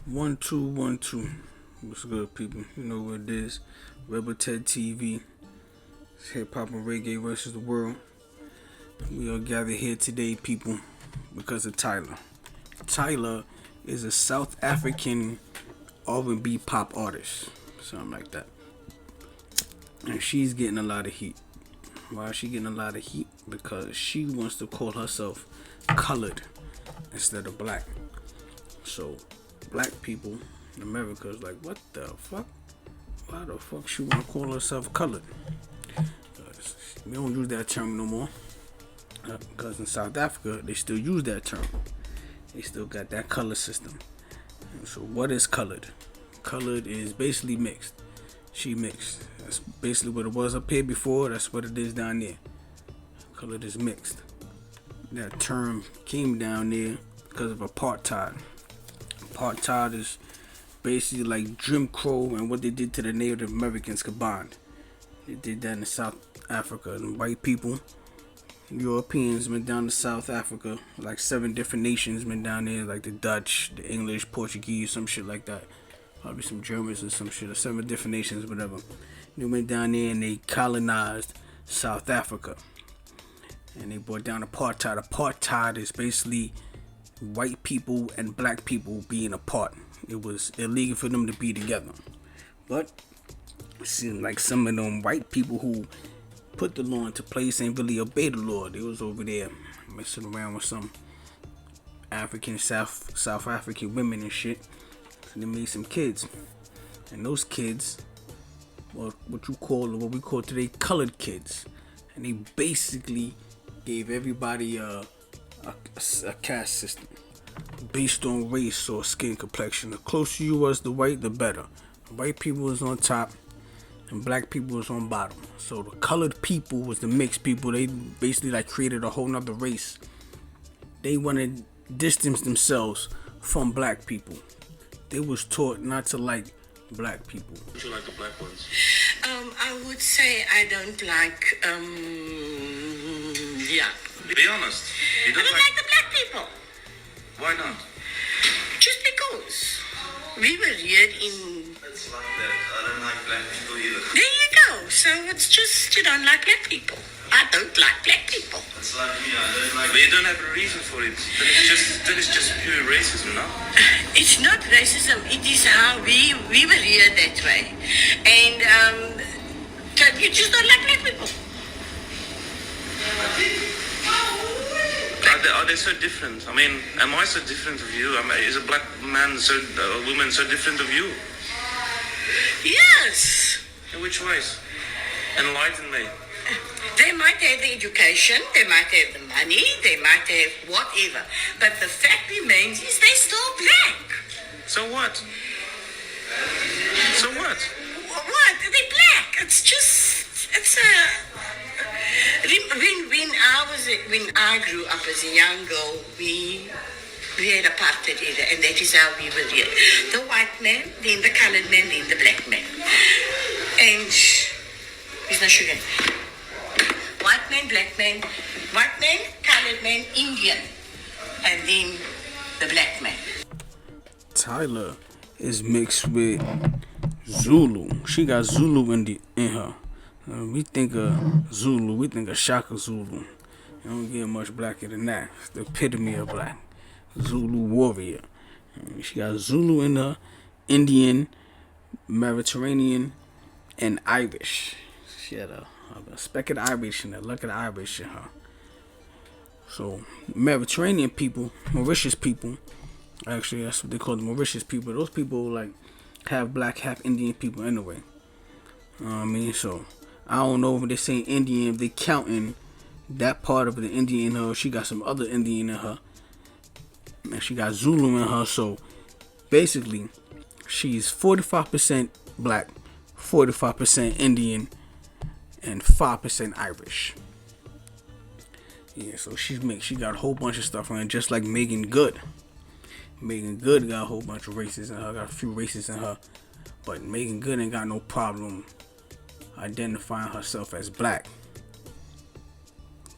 One, two, one, two. What's good, people? You know what it is. Rebel Ted TV. It's hip hop and reggae versus the world. We are gathered here today, people, because of Tyla. Tyla is a South African R&B pop artist, something like that, and she's getting a lot of heat. Why is she getting a lot of heat? Because she wants to call herself colored instead of black. So, black people in America is like, what the fuck? Why the fuck she wanna call herself colored? We don't use that term no more. Because in South Africa, they still use that term. They still got that color system. So what is colored? Colored is basically mixed. She mixed. That's basically what it was up here before. That's what it is down there. Colored is mixed. That term came down there because of apartheid. Apartheid is basically like Jim Crow and what they did to the Native Americans combined. They did that in South Africa. And white people, Europeans went down to South Africa. Like 7 different nations went down there, like the Dutch, the English, Portuguese, some shit like that. Probably some Germans or some shit, or 7 different nations, whatever. They went down there and they colonized South Africa. And they brought down apartheid. Apartheid is basically white people and black people being apart. It was illegal for them to be together. But it seemed like some of them white people who put the law into place ain't really obey the law. They was over there messing around with some South African women and shit. So they made some kids. And those kids, well, what we call today colored kids. And they basically gave everybody a caste system based on race or skin complexion. The closer you was to white, the better. White people was on top and black people was on bottom. So the colored people was the mixed people. They basically like created a whole nother race. They wanted to distance themselves from black people. They was taught not to like black people. Would you like the black ones? I would say I don't like, yeah. Be honest. You I don't don't like the black people. Why not? Just because we were reared in... It's like that. I don't like black people either. There you go. So it's just you don't like black people. I don't like black people. It's like me. I don't like. But you don't have a reason for it. That is just pure racism, no? It's not racism. It is how we were reared that way. And so you just don't like black people. Are they so different? I mean, am I so different of you? Is a black man a woman so different of you? Yes. In which ways? Enlighten me. They might have the education, they might have the money, they might have whatever. But the fact remains is they're still black. So what? So what? What? They're black. It's just, it's a... When I grew up as a young girl, we had apartheid era, and that is how we were reared. The white man, then the colored man, then the black man. And he's not sugar. White man, colored man, Indian, and then the black man. Tyla is mixed with Zulu. She got Zulu in her. We think of Zulu, we think of Shaka Zulu. You don't get much blacker than that. It's the epitome of black. Zulu warrior. She got Zulu in her, Indian, Mediterranean, and Irish. She had a speck of Irish in her, luck of Irish in her. So, Mediterranean people, Mauritius people, actually that's what they call the Mauritius people. Those people like half black, half Indian people anyway. You know what I mean? So, I don't know if they say Indian, if they counting that part of the Indian in her. She got some other Indian in her. And she got Zulu in her. So, basically, she's 45% black, 45% Indian, and 5% Irish. Yeah, so she's mixed. She got a whole bunch of stuff on her, just like Megan Good. Megan Good got a whole bunch of races in her, got a few races in her. But Megan Good ain't got no problem identifying herself as black.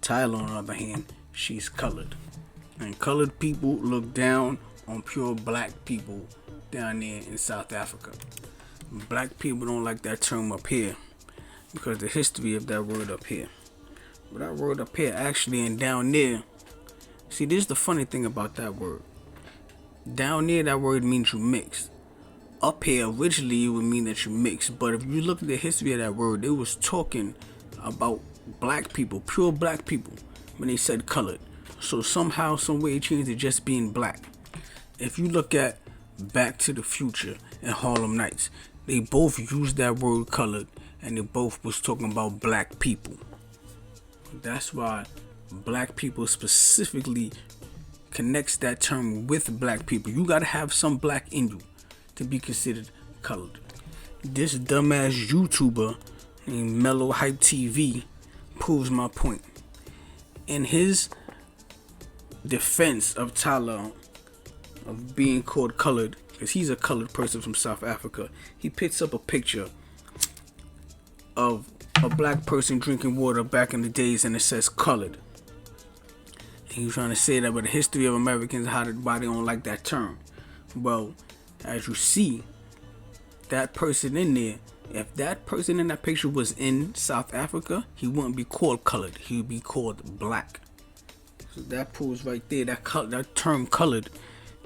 Tyla, on the other hand, she's colored. And colored people look down on pure black people down there in South Africa. Black people don't like that term up here because the history of that word up here. But that word up here actually and down there, see, this is the funny thing about that word. Down there, that word means you mix. Up here, originally, it would mean that you mix. But if you look at the history of that word, it was talking about black people, pure black people, when they said colored. So somehow, some way, it changed to just being black. If you look at Back to the Future and Harlem Nights, they both used that word colored, and they both was talking about black people. That's why black people specifically connects that term with black people. You gotta have some black in you to be considered colored. This dumbass YouTuber named Mellow Hype TV proves my point. In his defense of Tyla of being called colored, because he's a colored person from South Africa, he picks up a picture of a black person drinking water back in the days and it says colored. And he's trying to say that with the history of Americans, why they don't like that term. Well, as you see, that person in there, if that person in that picture was in South Africa, he wouldn't be called colored. He would be called black. So that proves right there that term colored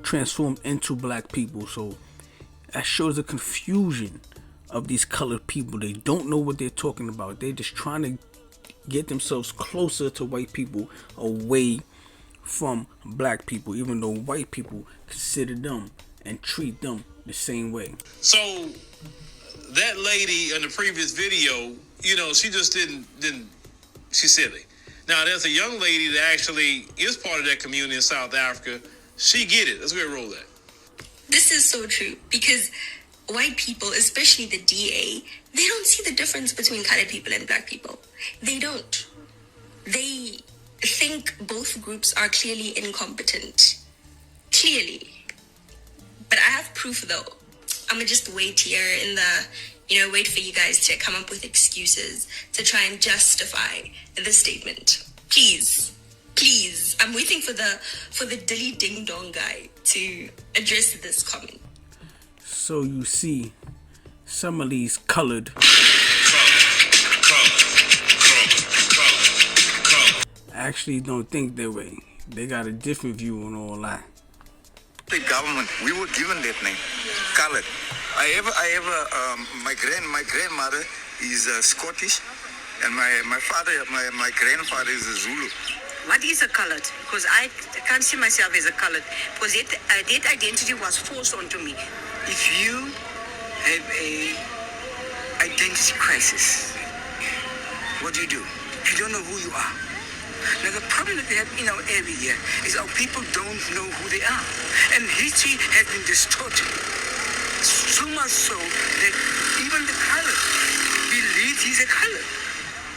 transformed into black people. So that shows the confusion of these colored people. They don't know what they're talking about. They're just trying to get themselves closer to white people, away from black people, even though white people consider them and treat them the same way. So that lady in the previous video, she just didn't she's silly. Now there's a young lady that actually is part of that community in South Africa. She get it. Let's go ahead and roll that. This is so true because white people, especially the DA, they don't see the difference between colored people and black people. They don't. They think both groups are clearly incompetent. Clearly. But I have proof though. I'm gonna just wait here in the, wait for you guys to come up with excuses to try and justify the statement. Please. I'm waiting for the dilly ding dong guy to address this comment. So you see, some of these colored actually don't think that way. They got a different view on all that. The government, we were given that name, colored. My grandmother is Scottish, and my father, my grandfather is a Zulu. What is a colored? Because I can't see myself as a colored. Because that identity was forced onto me. If you have a identity crisis, what do? You don't know who you are. Now the problem that we have in our area here is our people don't know who they are. And history has been distorted. So much so that even the colored believes he's a colored.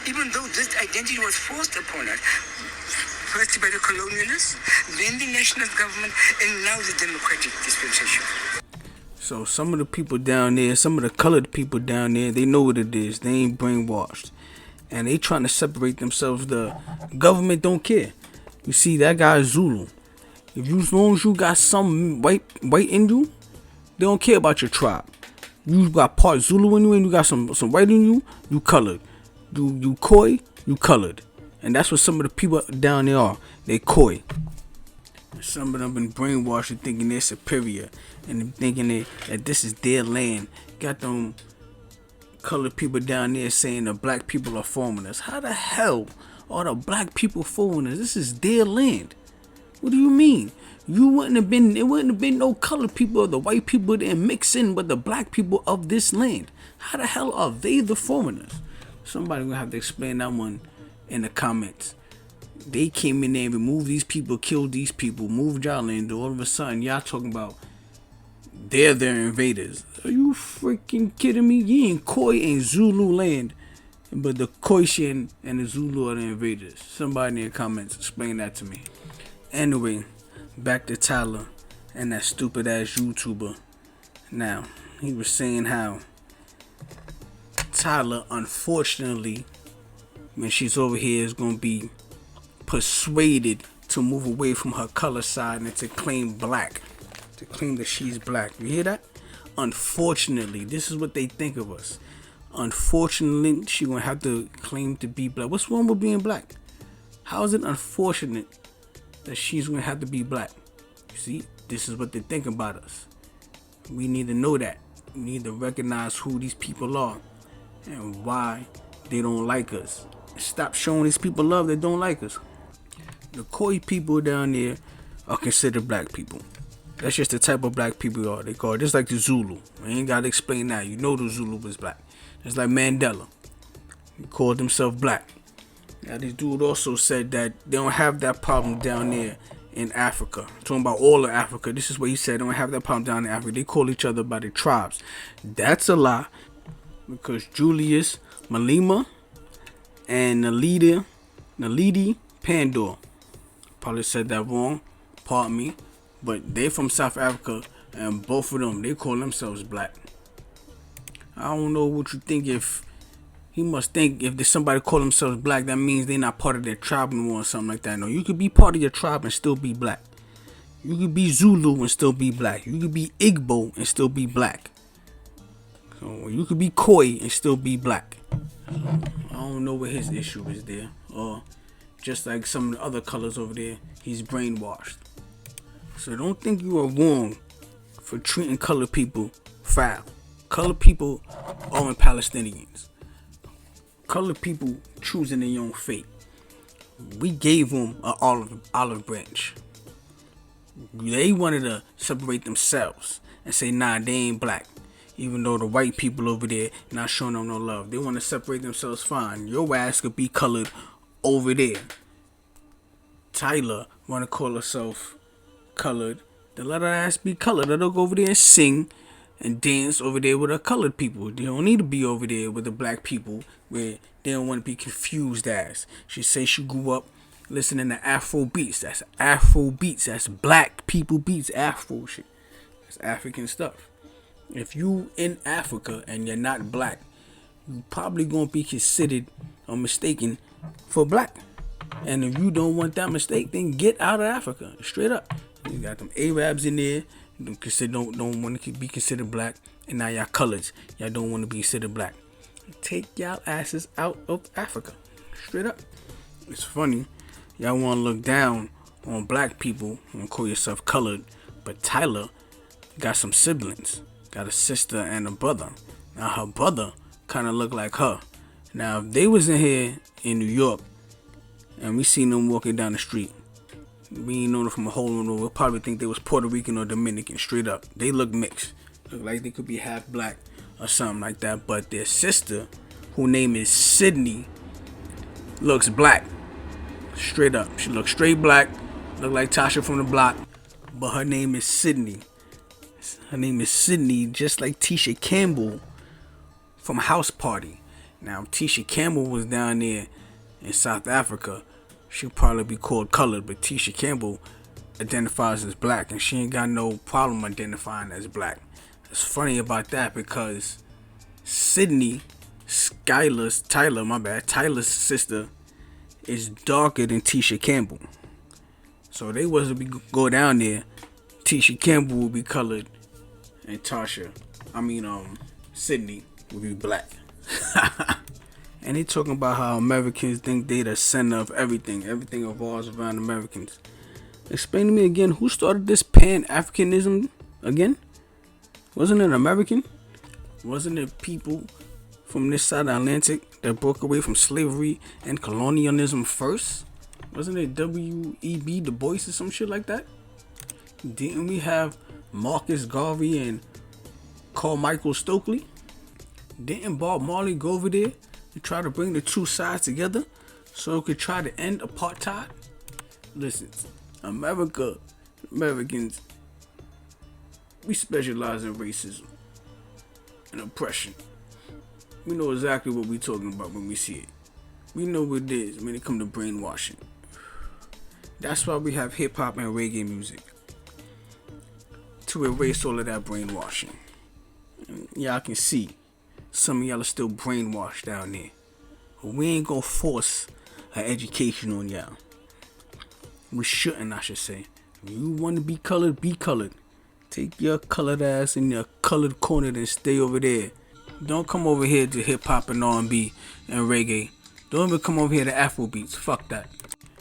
Even though this identity was forced upon us. First by the colonialists, then the national government, and now the democratic dispensation. So some of the people down there, some of the colored people down there, they know what it is. They ain't brainwashed. And they trying to separate themselves. The government don't care. You see, that guy is Zulu. As long as you got some white in you, they don't care about your tribe. You got part Zulu in you and you got some white in you, you colored. You Khoi, you colored. And that's what some of the people down there are. They Khoi. Some of them been brainwashed and thinking they're superior. And thinking that this is their land. Got them colored people down there saying the black people are foreigners. How the hell are the black people foreigners? This is their land. What do you mean? It wouldn't have been no colored people or the white people that mix in with the black people of this land. How the hell are they the foreigners? Somebody gonna have to explain that one in the comments. They came in there and removed these people, killed these people, moved y'all in. All of a sudden, y'all talking about they're their invaders. Are you freaking kidding me? You ain't Khoi in Zulu land, but the Khoisan and the Zulu are the invaders. Somebody in the comments explain that to me. Anyway, back to Tyla and that stupid ass YouTuber. Now, he was saying how Tyla, unfortunately, when she's over here, is going to be persuaded to move away from her color side and to claim black. to claim that she's black. You hear that? Unfortunately, this is what they think of us. Unfortunately, she gonna have to claim to be black. What's wrong with being black? How is it unfortunate that she's gonna have to be black? You see, this is what they think about us. We need to know that. We need to recognize who these people are and why they don't like us. Stop showing these people love that don't like us. The Khoi people down there are considered black people. That's just the type of black people they are. They call it just like the Zulu. I ain't gotta explain that. You know the Zulu was black. It's like Mandela. He called himself black. Now this dude also said that they don't have that problem down there in Africa. Talking about all of Africa. This is what he said. They don't have that problem down in Africa. They call each other by the tribes. That's a lie. Because Julius Malema and Naledi Pandor, probably said that wrong, pardon me, but they from South Africa, and both of them, they call themselves black. I don't know what you think. If he must think if there's somebody call themselves black, that means they're not part of their tribe anymore or something like that. No, you could be part of your tribe and still be black. You could be Zulu and still be black. You could be Igbo and still be black. So you could be Khoi and still be black. I don't know what his issue is there. Or just like some of the other colors over there, he's brainwashed. So don't think you are wrong for treating colored people foul. Colored people aren't Palestinians. Colored people choosing their own fate. We gave them an olive branch. They wanted to separate themselves and say, nah, they ain't black. Even though the white people over there not showing them no love. They want to separate themselves, fine. Your ass could be colored over there. Tyla want to call herself colored. Then let her ass be colored. Let her go over there and sing and dance over there with her colored people. They don't need to be over there with the black people where they don't want to be confused as. She say she grew up listening to Afro beats. That's Afro beats. That's black people beats. Afro shit. That's African stuff. If you in Africa and you're not black, you probably gonna be considered or mistaken for black. And if you don't want that mistake, then get out of Africa. Straight up. You got them Arabs in there. Don't want to be considered black. And now y'all colors. Y'all don't want to be considered black. Take y'all asses out of Africa. Straight up. It's funny. Y'all want to look down on black people and call yourself colored. But Tyla got some siblings. Got a sister and a brother. Now her brother kind of look like her. Now if they was in here in New York and we seen them walking down the street, we ain't known them from a hole in the wall, we'll probably think they was Puerto Rican or Dominican. Straight up. They look mixed. Look like they could be half black or something like that. But their sister, whose name is Sydney, looks black. Straight up. She looks straight black. Look like Tasha from the block. But her name is Sydney. Her name is Sydney, just like Tisha Campbell from House Party. Now, if Tisha Campbell was down there in South Africa, she'd probably be called colored, but Tisha Campbell identifies as black, and she ain't got no problem identifying as black. It's funny about that because Sydney, Tyla's sister, is darker than Tisha Campbell. So they was to go down there, Tisha Campbell would be colored, and Sydney would be black. And they talking about how Americans think they the center of everything. Everything revolves around Americans. Explain to me again, who started this Pan-Africanism again? Wasn't it American? Wasn't it people from this side of the Atlantic that broke away from slavery and colonialism first? Wasn't it W.E.B. Du Bois or some shit like that? Didn't we have Marcus Garvey and Carmichael Stokely? Didn't Bob Marley go over there to try to bring the two sides together so it could try to end apartheid? Listen, Americans, we specialize in racism and oppression. We know exactly what we're talking about when we see it. We know what it is when it comes to brainwashing. That's why we have hip-hop and reggae music, to erase all of that brainwashing. And y'all can see some of y'all are still brainwashed down there. But we ain't gonna force an education on y'all. We shouldn't, I should say. If you want to be colored, be colored. Take your colored ass in your colored corner and stay over there. Don't come over here to hip hop and R&B and reggae. Don't even come over here to Afro beats. Fuck that.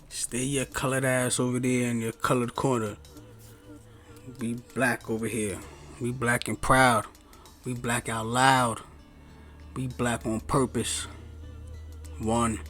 Stay your colored ass over there in your colored corner. We black over here. We black and proud. We black out loud. We black on purpose. One.